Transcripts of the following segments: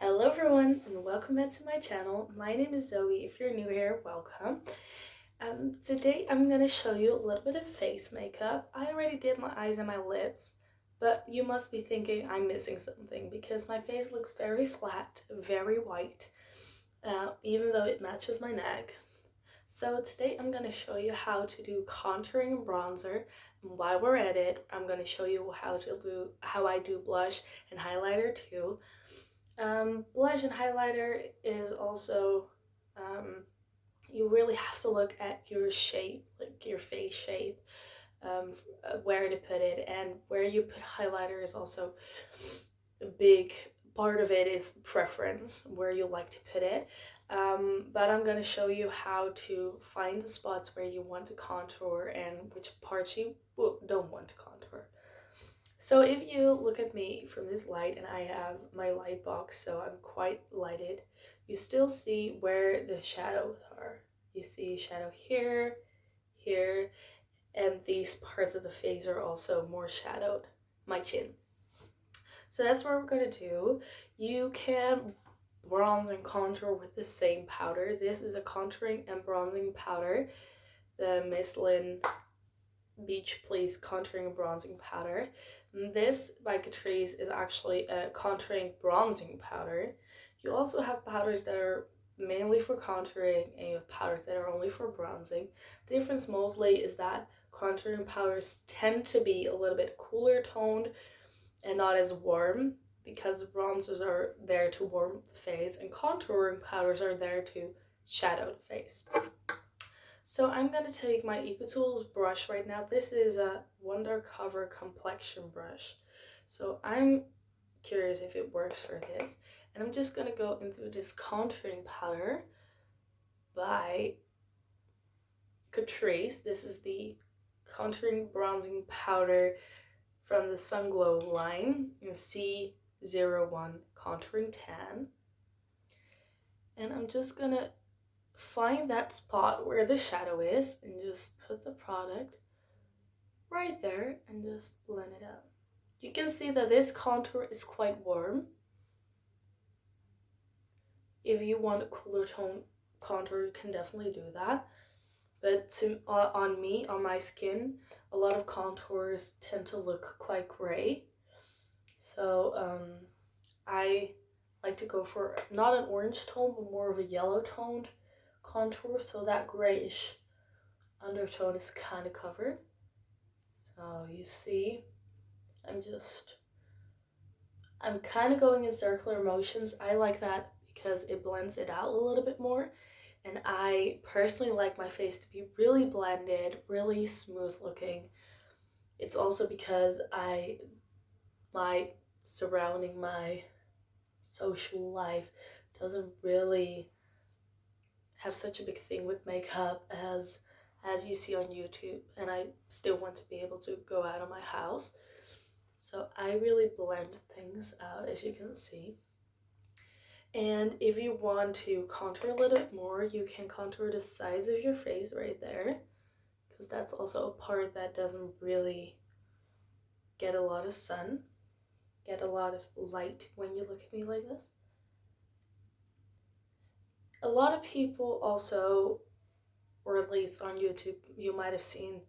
Hello everyone and welcome back to my channel. My name is Zoe. If you're new here, welcome. Today I'm going to show you a little bit of face makeup. I already did my eyes and my lips, but you must be thinking I'm missing something because my face looks very flat, very white, even though it matches my neck. So today I'm going to show you how to do contouring and bronzer. And while we're at it, I'm going to show you how I do blush and highlighter too. Blush and highlighter is also, you really have to look at your shape, like your face shape, where to put it, and where you put highlighter is also a big part of it is preference, where you like to put it. But I'm going to show you how to find the spots where you want to contour and which parts you don't want to contour. So if you look at me from this light, and I have my light box, so I'm quite lighted, you still see where the shadows are. You see shadow here, here, and these parts of the face are also more shadowed, my chin. So that's what we're gonna do. You can bronze and contour with the same powder. This is a contouring and bronzing powder, the Miss Lynn Beach Please contouring and bronzing powder. This by Catrice is actually a contouring bronzing powder. You also have powders that are mainly for contouring and you have powders that are only for bronzing. The difference mostly is that contouring powders tend to be a little bit cooler toned and not as warm, because the bronzers are there to warm the face and contouring powders are there to shadow the face. So I'm going to take my EcoTools brush right now. This is a Wondercover complexion brush. So I'm curious if it works for this. And I'm just going to go into this contouring powder by Catrice. This is the contouring bronzing powder from the Sunglow line in C01 Contouring Tan. And I'm just going to find that spot where the shadow is and just put the product right there and just blend it out. You can see that this contour is quite warm. If you want a cooler tone contour, you can definitely do that. But on me, on my skin, a lot of contours tend to look quite gray. So I like to go for not an orange tone, but more of a yellow toned contour, so that grayish undertone is kind of covered. So you see, I'm kind of going in circular motions. I like that because it blends it out a little bit more. And I personally like my face to be really blended, really smooth looking. It's also because my surrounding, my social life doesn't really have such a big thing with makeup as you see on YouTube, and I still want to be able to go out of my house. So I really blend things out, as you can see. And if you want to contour a little bit more, you can contour the sides of your face right there, because that's also a part that doesn't really get a lot of sun, get a lot of light when you look at me like this. A lot of people also, or at least on YouTube, you might have seen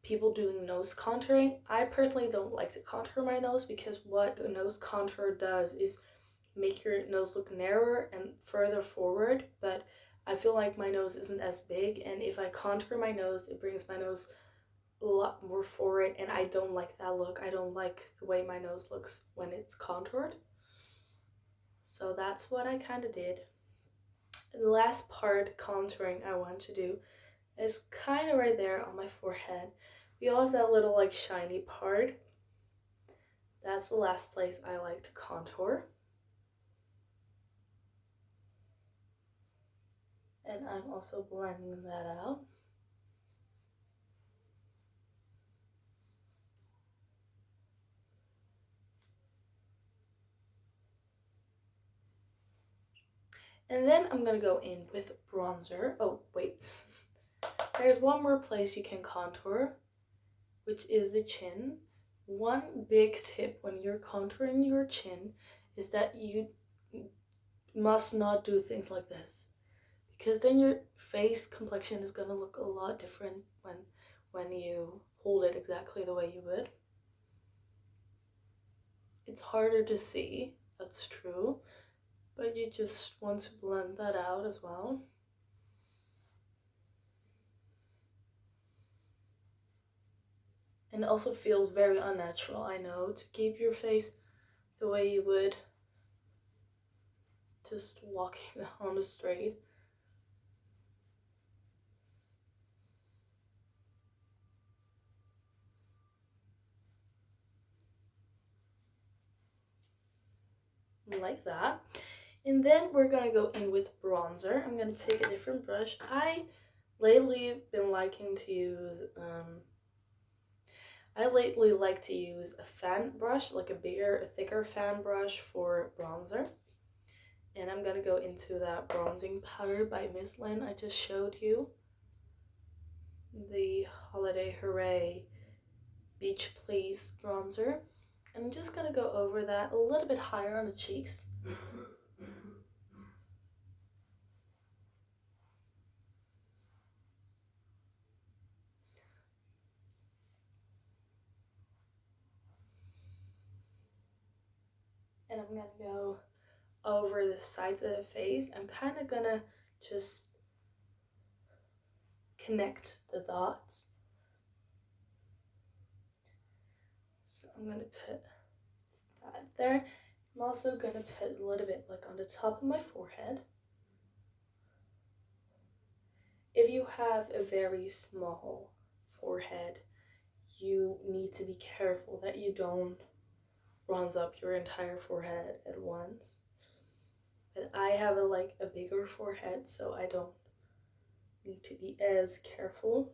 people doing nose contouring. I personally don't like to contour my nose because what a nose contour does is make your nose look narrower and further forward, but I feel like my nose isn't as big, and if I contour my nose, it brings my nose a lot more forward, and I don't like that look. I don't like the way my nose looks when it's contoured. So that's what I kind of did. And the last part contouring I want to do is kind of right there on my forehead. We all have that little like shiny part. That's the last place I like to contour. And I'm also blending that out. And then I'm gonna go in with bronzer. Oh, wait. There's one more place you can contour, which is the chin. One big tip when you're contouring your chin is that you must not do things like this, because then your face complexion is gonna look a lot different when you hold it exactly the way you would. It's harder to see, that's true, but you just want to blend that out as well. And it also feels very unnatural, I know, to keep your face the way you would just walking on the street. Like that. And then we're gonna go in with bronzer. I'm gonna take a different brush. I lately been liking to use I lately like to use a fan brush, like a thicker fan brush for bronzer. And I'm gonna go into that bronzing powder by Miss Lynn I just showed you. The Holiday Hooray Beach Please bronzer. And I'm just gonna go over that a little bit higher on the cheeks. And I'm gonna go over the sides of the face. I'm kind of gonna just connect the dots. So I'm gonna put that there. I'm also gonna put a little bit like on the top of my forehead. If you have a very small forehead, you need to be careful that you don't bronze up your entire forehead at once. But I have a bigger forehead, so I don't need to be as careful.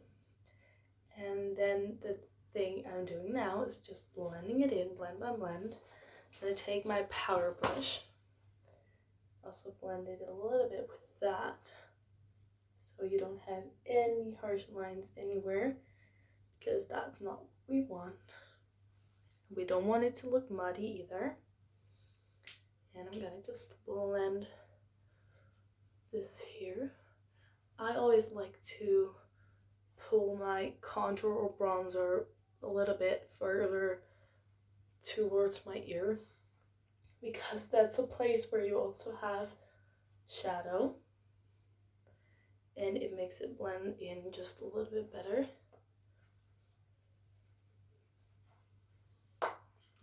And then the thing I'm doing now is just blending it in, blend by blend. I'm gonna take my powder brush, also blend it a little bit with that, so you don't have any harsh lines anywhere, because that's not what we want. We don't want it to look muddy either. And I'm gonna just blend this here. I always like to pull my contour or bronzer a little bit further towards my ear, because that's a place where you also have shadow, and it makes it blend in just a little bit better.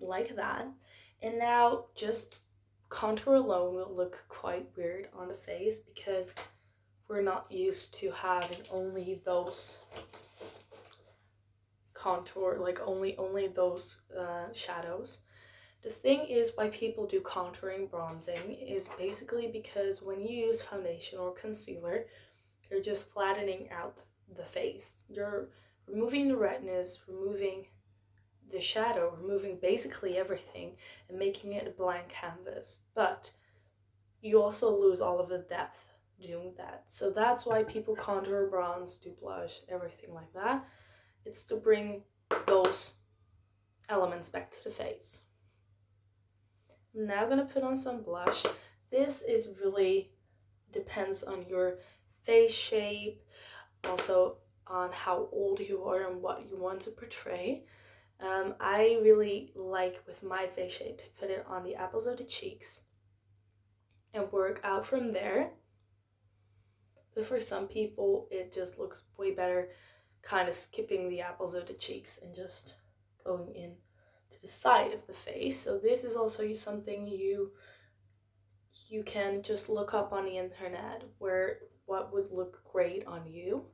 Like that. And now just contour alone will look quite weird on the face, because we're not used to having only those contour, like only those shadows. The thing is, why people do contouring bronzing is basically because when you use foundation or concealer, you're just flattening out the face. You're removing the redness, removing the shadow, removing basically everything, and making it a blank canvas. But you also lose all of the depth doing that. So that's why people contour, bronze, do blush, everything like that. It's to bring those elements back to the face. I'm now gonna put on some blush. This is really depends on your face shape, also on how old you are and what you want to portray. I really like, with my face shape, to put it on the apples of the cheeks and work out from there. But for some people, it just looks way better kind of skipping the apples of the cheeks and just going in to the side of the face. So this is also something you can just look up on the internet, where what would look great on you.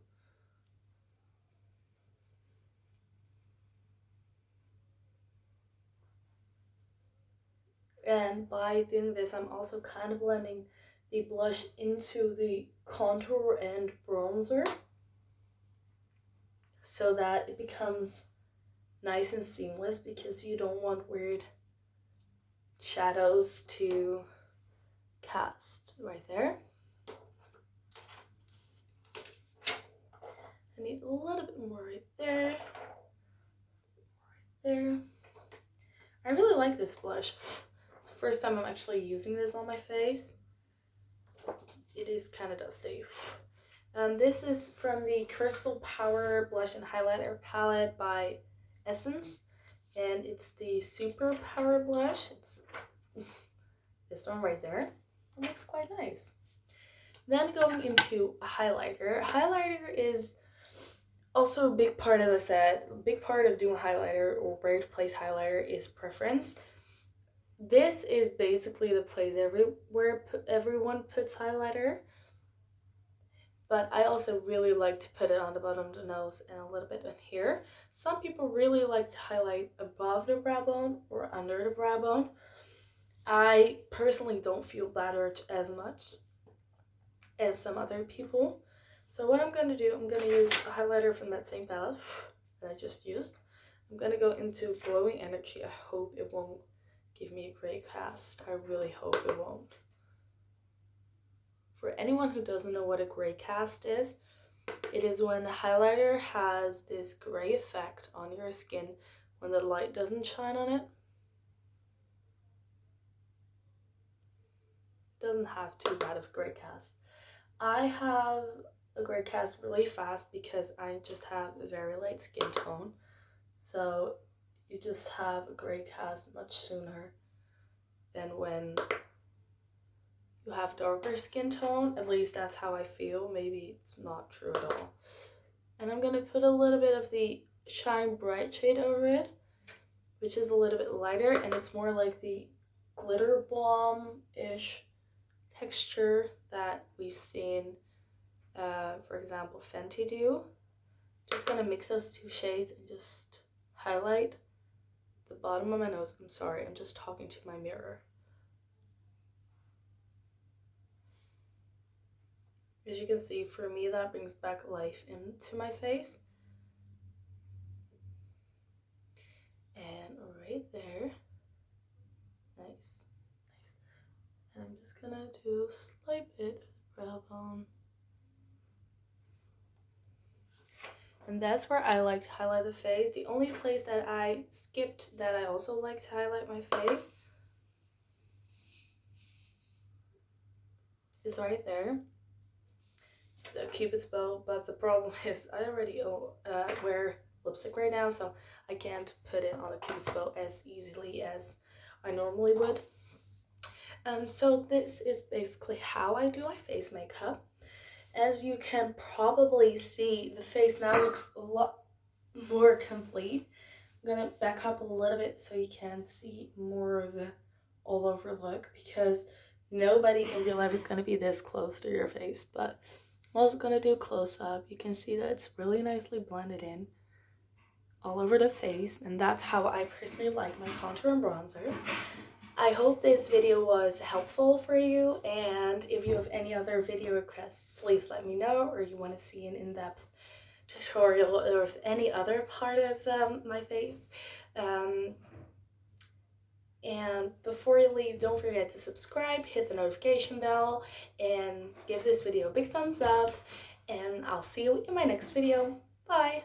And by doing this, I'm also kind of blending the blush into the contour and bronzer, so that it becomes nice and seamless, because you don't want weird shadows to cast right there. I need a little bit more right there, right there. I really like this blush. It's first time I'm actually using this on my face. It is kind of dusty. This is from the Crystal Power Blush and Highlighter palette by Essence, and it's the Super Power Blush. It's this one right there. It looks quite nice. Then going into a highlighter. Highlighter is also a big part, as I said, a big part of doing highlighter or where to place highlighter is preference. This is basically the place where everyone puts highlighter. But I also really like to put it on the bottom of the nose and a little bit in here. Some people really like to highlight above the brow bone or under the brow bone. I personally don't feel that urge as much as some other people. So what I'm going to do, I'm going to use a highlighter from that same palette that I just used. I'm going to go into Glowing Energy. I hope it won't give me a gray cast. I really hope it won't. For anyone who doesn't know what a gray cast is, it is when the highlighter has this gray effect on your skin when the light doesn't shine on it. It doesn't have too bad of a gray cast. I have a gray cast really fast because I just have a very light skin tone. So you just have a gray cast much sooner than when you have darker skin tone. At least that's how I feel. Maybe it's not true at all. And I'm gonna put a little bit of the Shine Bright shade over it, which is a little bit lighter, and it's more like the glitter balm-ish texture that we've seen, for example, Fenty do. Just gonna mix those two shades and just highlight the bottom of my nose. I'm sorry, I'm just talking to my mirror. As you can see, for me, that brings back life into my face. And right there. Nice. And I'm just gonna do a slight bit of the brow bone. And that's where I like to highlight the face. The only place that I skipped that I also like to highlight my face is right there. The Cupid's bow, but the problem is I already wear lipstick right now, so I can't put it on the Cupid's bow as easily as I normally would. So this is basically how I do my face makeup. As you can probably see, the face now looks a lot more complete. I'm gonna back up a little bit so you can see more of the all over look, because nobody in real life is gonna be this close to your face, but I'm also gonna do a close-up. You can see that it's really nicely blended in all over the face, and that's how I personally like my contour and bronzer. I hope this video was helpful for you, and if you have any other video requests, please let me know, or you want to see an in-depth tutorial or any other part of my face. And before you leave, don't forget to subscribe, hit the notification bell, and give this video a big thumbs up, and I'll see you in my next video. Bye!